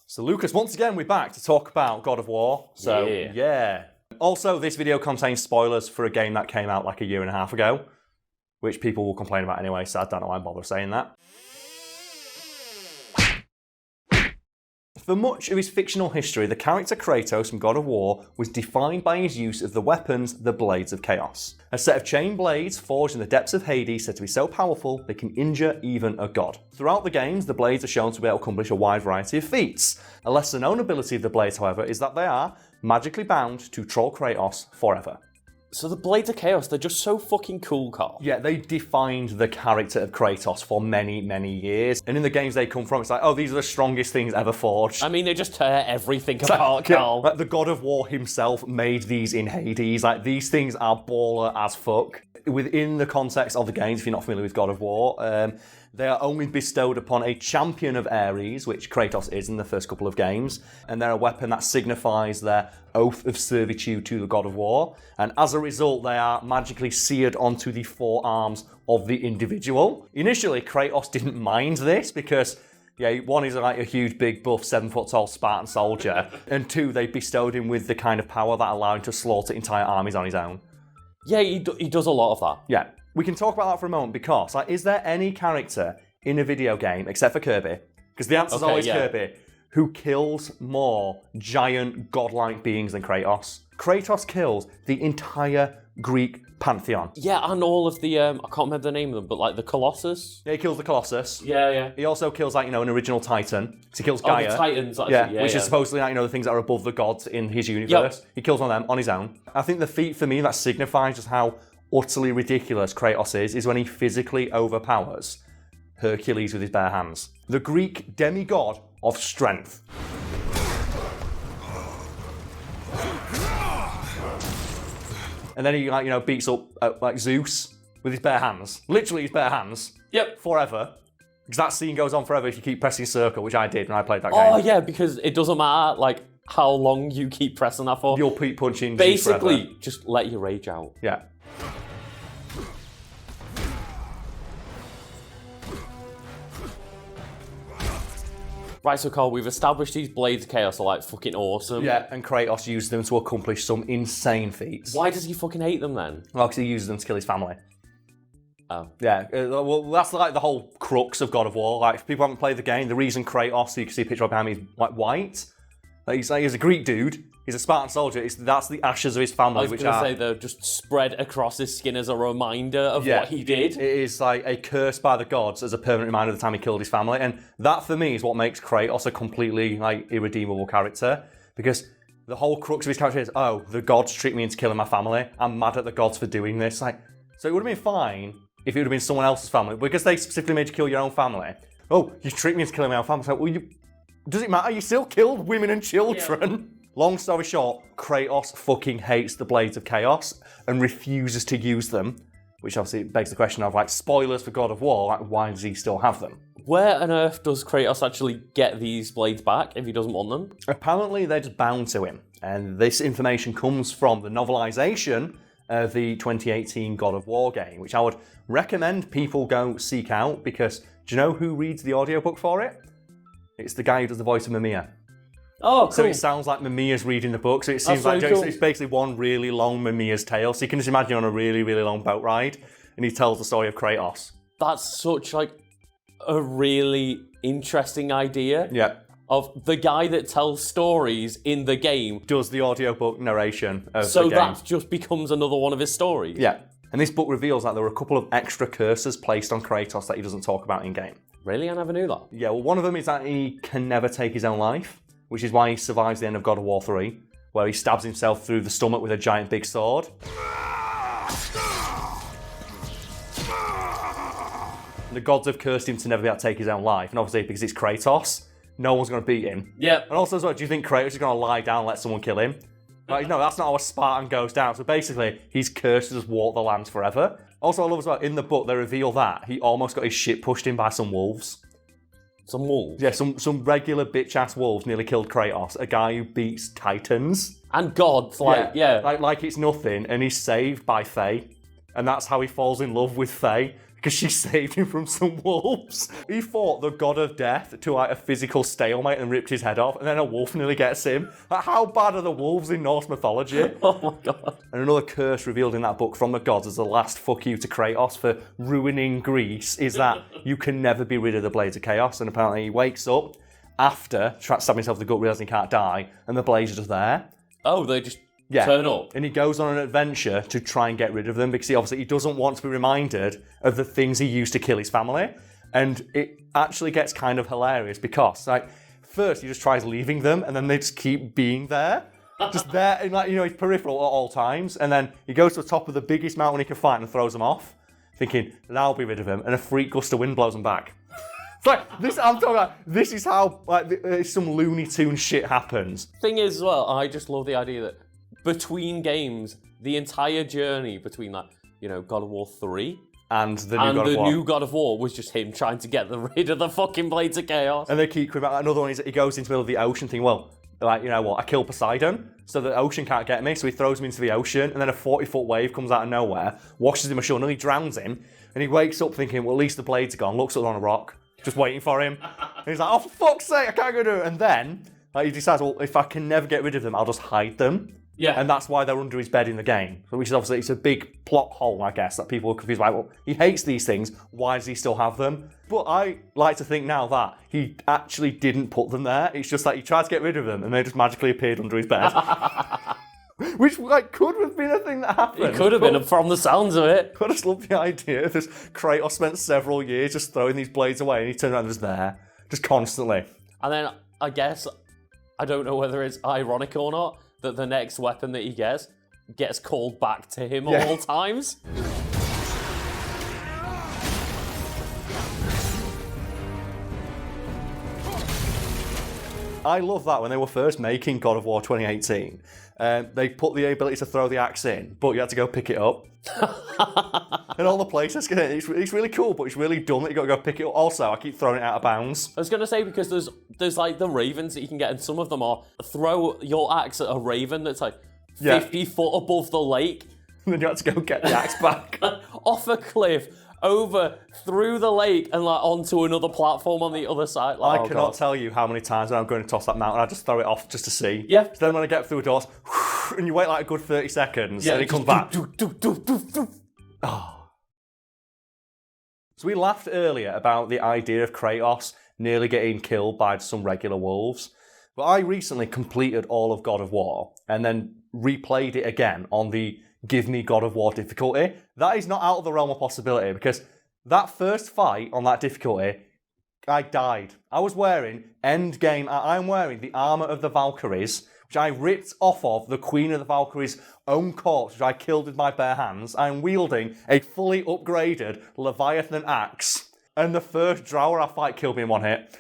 So Lucas, once again, we're back to talk about God of War. So, yeah. Also, this video contains spoilers for a game that came out like a year and a half ago, which people will complain about anyway, so I don't know why I bother saying that. For much of his fictional history, the character Kratos from God of War was defined by his use of the weapons, the Blades of Chaos. A set of chain blades forged in the depths of Hades said to be so powerful they can injure even a god. Throughout the games, the blades are shown to be able to accomplish a wide variety of feats. A lesser known ability of the blades, however, is that they are magically bound to troll Kratos forever. So the Blades of Chaos, they're just so fucking cool, Karl. Yeah, they defined the character of Kratos for many, many years. And in the games they come from, it's like, oh, these are the strongest things ever forged. I mean, they just tear everything apart, Karl. Like, the God of War himself made these in Hades. Like, these things are baller as fuck. Within the context of the games, if you're not familiar with God of War, they are only bestowed upon a champion of Ares, which Kratos is in the first couple of games, and they're a weapon that signifies their oath of servitude to the God of War, and as a result, they are magically seared onto the forearms of the individual. Initially, Kratos didn't mind this because, yeah, one, he's like a huge, big, buff, 7-foot-tall Spartan soldier, and two, they bestowed him with the kind of power that allowed him to slaughter entire armies on his own. Yeah, he does a lot of that. Yeah. We can talk about that for a moment because, like, is there any character in a video game, except for Kirby, because the answer's always Kirby, who kills more giant godlike beings than Kratos? Kratos kills the entire Greek pantheon. Yeah, and all of the, I can't remember the name of them, but like the Colossus. Yeah, he kills the Colossus. Yeah. He also kills, like, you know, an original Titan. So he kills Gaia. Oh, the Titans, actually. Which is supposedly, like, you know, the things that are above the gods in his universe. Yep. He kills one of them on his own. I think the feat for me that signifies just how utterly ridiculous Kratos is when he physically overpowers Hercules with his bare hands. The Greek demigod of strength. And then he, like, you know, beats up like Zeus with his bare hands. Literally his bare hands. Yep. Forever. Because that scene goes on forever if you keep pressing circle, which I did when I played that game. Oh yeah, because it doesn't matter like how long you keep pressing that for. You'll keep punching Basically, Zeus forever. just let your rage out. Yeah. Right, so Karl, we've established these Blades of Chaos are like fucking awesome. Yeah, and Kratos used them to accomplish some insane feats. Why does he fucking hate them then? Well, because he uses them to kill his family. Oh. Yeah, well, that's like the whole crux of God of War. Like, if people haven't played the game, the reason Kratos, so you can see a picture of him, he's like white. Like, he's a Greek dude. He's a Spartan soldier. That's the ashes of his family, I was going to say they're just spread across his skin as a reminder of what he did. It is like a curse by the gods as a permanent reminder of the time he killed his family, and that for me is what makes Kratos a completely like irredeemable character, because the whole crux of his character is, oh, the gods tricked me into killing my family. I'm mad at the gods for doing this. Like, so it would have been fine if it would have been someone else's family, because they specifically made you kill your own family. Oh, you tricked me into killing my own family. So, well, does it matter? You still killed women and children. Yeah. Long story short, Kratos fucking hates the Blades of Chaos and refuses to use them, which obviously begs the question of, like, spoilers for God of War, like, why does he still have them? Where on earth does Kratos actually get these blades back if he doesn't want them? Apparently they're just bound to him, and this information comes from the novelization of the 2018 God of War game, which I would recommend people go seek out, because do you know who reads the audiobook for it? It's the guy who does the voice of Mimiya. Oh, cool. So it sounds like Mamiya's reading the book, so it seems like cool. It's basically one really long Mamiya's tale. So you can just imagine on a really, really long boat ride, and he tells the story of Kratos. That's such like a really interesting idea. Yeah. Of the guy that tells stories in the game. Does the audiobook narration of so the game. That just becomes another one of his stories. Yeah. And this book reveals that there were a couple of extra curses placed on Kratos that he doesn't talk about in-game. Really? I never knew that. Yeah, well, one of them is that he can never take his own life, which is why he survives the end of God of War 3, where he stabs himself through the stomach with a giant big sword. And the gods have cursed him to never be able to take his own life, and obviously because it's Kratos, no one's going to beat him. Yeah. And also, as well, do you think Kratos is going to lie down and let someone kill him? Like, no, that's not how a Spartan goes down. So basically, he's cursed to just walk the lands forever. Also, I love as well, in the book, they reveal that he almost got his shit pushed in by some wolves. Some wolves? Yeah, some regular bitch-ass wolves nearly killed Kratos, a guy who beats titans. And gods, like, yeah. Like it's nothing, and he's saved by Faye. And that's how he falls in love with Faye. because she saved him from some wolves. He fought the god of death to like a physical stalemate and ripped his head off, and then a wolf nearly gets him. Like, how bad are the wolves in Norse mythology? Oh my god. And another curse revealed in that book from the gods as the last fuck you to Kratos for ruining Greece is that you can never be rid of the Blades of Chaos. And apparently he wakes up after stabbing himself in the gut, realising he can't die, and the blades are just there. Oh, they just turn up. And he goes on an adventure to try and get rid of them because he doesn't want to be reminded of the things he used to kill his family. And it actually gets kind of hilarious because, like, first he just tries leaving them and then they just keep being there. Just there, in, like, his peripheral at all times. And then he goes to the top of the biggest mountain he can find and throws them off, thinking, I'll be rid of him. And a freak gust of wind blows them back. It's like, I'm talking about, this is how, like, some Looney Tunes shit happens. Thing is, as well, I just love the idea that between games, the entire journey between that, God of War 3 and the new God of War was just him trying to get rid of the fucking Blades of Chaos. And they keep coming back. Another one is that he goes into the middle of the ocean thinking, well, like, you know what, I killed Poseidon, so the ocean can't get me, so he throws him into the ocean, and then a 40-foot wave comes out of nowhere, washes him ashore, and he drowns him, and he wakes up thinking, well, at least the blades are gone, looks up on a rock, just waiting for him. And he's like, oh, for fuck's sake, I can't go do it. And then he decides, well, if I can never get rid of them, I'll just hide them. Yeah. And that's why they're under his bed in the game. Which is obviously, it's a big plot hole, I guess, that people are confused by. Well, he hates these things, why does he still have them? But I like to think now that he actually didn't put them there. It's just like he tried to get rid of them and they just magically appeared under his bed. Which, could have been a thing that happened. It could have been, from the sounds of it. I just love the idea of this. Kratos spent several years just throwing these blades away and he turned around and was there. Just constantly. And then, I guess, I don't know whether it's ironic or not, that the next weapon that he gets called back to him at all times. I love that when they were first making God of War 2018, they put the ability to throw the axe in, but you had to go pick it up. And all the places, it's really cool, but it's really dumb that you got to go pick it up. Also, I keep throwing it out of bounds. I was going to say, because there's like the ravens that you can get, and some of them are throw your axe at a raven that's like 50 foot above the lake. And then you have to go get the axe back. Off a cliff, over, through the lake, and like onto another platform on the other side. Like, I cannot tell you how many times when I'm going to toss that mountain, I just throw it off just to see. Yeah. So then when I get through a door, and you wait like a good 30 seconds, and it comes back. So we laughed earlier about the idea of Kratos nearly getting killed by some regular wolves. But I recently completed all of God of War and then replayed it again on the Give Me God of War difficulty. That is not out of the realm of possibility because that first fight on that difficulty, I died. I was wearing, end game, I'm wearing the armour of the Valkyries, which I ripped off of the Queen of the Valkyries' own corpse, which I killed with my bare hands. I'm wielding a fully upgraded Leviathan Axe. And the first drower I fight killed me in one hit.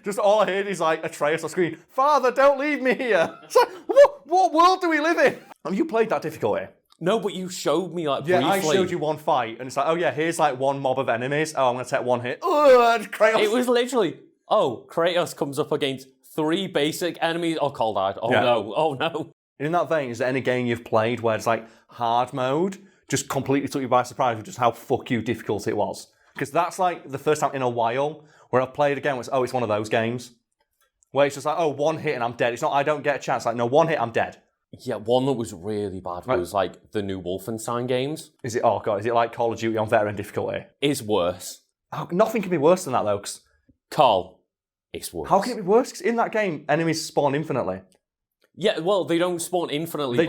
Just all I heard is like Atreus on screen, Father, don't leave me here. It's like, what world do we live in? Have you played that difficulty? No, but you showed me like briefly. Yeah, I showed you one fight, and it's like, oh yeah, here's like one mob of enemies. Oh, I'm going to take one hit. Ugh, Kratos. It was literally, Kratos comes up against 3 basic enemies. Oh, Karl died. Oh no. In that vein, is there any game you've played where it's like hard mode just completely took you by surprise with just how fuck you difficult it was? Because that's like the first time in a while where I've played a game where it's one of those games. Where it's just like, one hit and I'm dead. It's not, I don't get a chance. Like, no, one hit, I'm dead. Yeah, one that was really bad was like the new Wolfenstein games. Is it, oh god, is it like Call of Duty on veteran difficulty? It's worse. Oh, nothing can be worse than that though. Karl, it's worse. How can it be worse? Because in that game, enemies spawn infinitely. Yeah, well, they don't spawn infinitely. They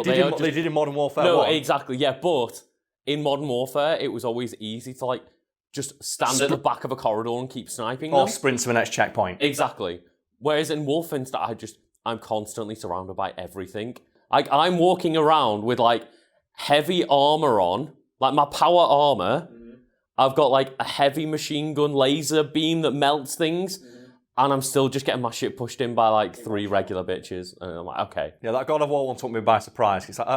did in Modern Warfare 1. No, exactly, yeah, but in Modern Warfare, it was always easy to like just stand at the back of a corridor and keep sniping them. Or sprint to the next checkpoint. Exactly. Whereas in Wolfenstein, I'm constantly surrounded by everything. Like, I'm walking around with, like, heavy armour on, like my power armour. Mm-hmm. I've got, like, a heavy machine gun laser beam that melts things, and I'm still just getting my shit pushed in by, like, 3 regular bitches. And I'm like, okay. Yeah, that God of War one took me by surprise. It's like,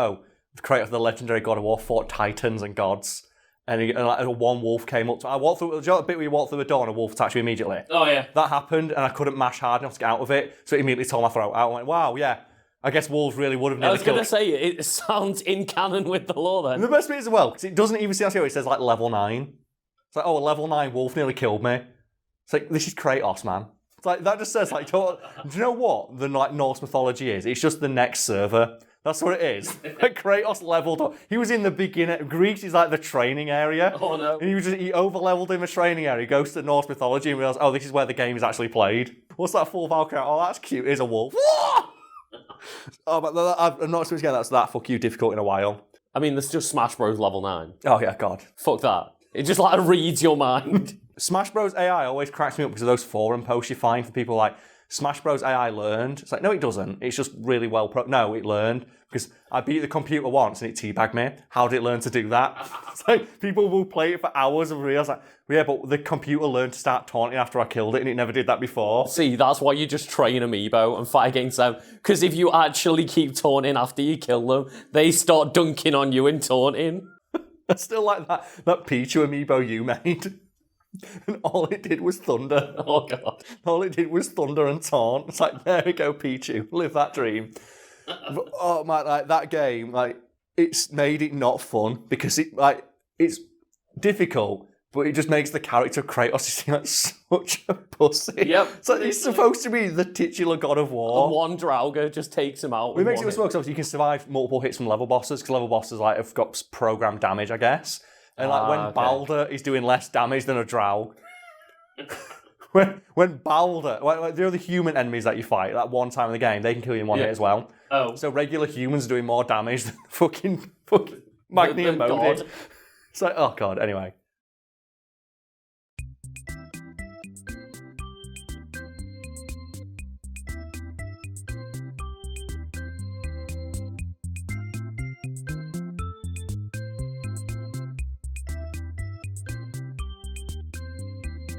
Kratos, the legendary God of War, fought titans and gods. And one wolf came up to me. I walked through the bit where you walk through the door and a wolf attacked you immediately. Oh, yeah. That happened, and I couldn't mash hard enough to get out of it, so it immediately tore my throat out. I went, wow, yeah. I guess wolves really would have never killed. I was going to say, it sounds in canon with the lore then. And the best bit as well, because it doesn't even say it says like level 9. It's like, oh, a level 9 wolf nearly killed me. It's like, this is Kratos, man. It's like, that just says, like, do you know what the like Norse mythology is? It's just the next server. That's what it is. Like, Kratos leveled up. He was in the beginner. Greece is like the training area. Oh no. And he over-leveled in the training area. He goes to Norse mythology and realizes, oh, this is where the game is actually played. What's that full Valkyrie? Oh, that's cute. Here's a wolf. Oh, but I'm not supposed to get that's that fuck you difficult in a while. I mean, there's just Smash Bros. Level 9. Oh, yeah, God. Fuck that. It just like reads your mind. Smash Bros. AI always cracks me up because of those forum posts you find for people like, Smash Bros. AI learned. It's like, no, it doesn't. It's just really well... No, it learned. Because I beat the computer once and it teabagged me. How did it learn to do that? It's like, people will play it for hours and realize like, yeah, but the computer learned to start taunting after I killed it and it never did that before. See, that's why you just train Amiibo and fight against them. Because if you actually keep taunting after you kill them, they start dunking on you and taunting. I still like that Pichu Amiibo you made. And all it did was thunder. Oh, God. All it did was thunder and taunt. It's like, there we go, Pichu. Live that dream. But, oh, man, like, that game, like, it's made it not fun because it's difficult, but it just makes the character of Kratos seem like such a pussy. Yep. So it's supposed to be the titular god of war. And one Draugr just takes him out. It makes it worse because you can survive multiple hits from level bosses because level bosses like have got programmed damage, I guess. And like when Balder is doing less damage than a drow. when Balder, like the other human enemies that you fight, that one time in the game, they can kill you in one hit as well. Oh. So regular humans are doing more damage than fucking Magni and Modi. God. It's like, oh God, anyway.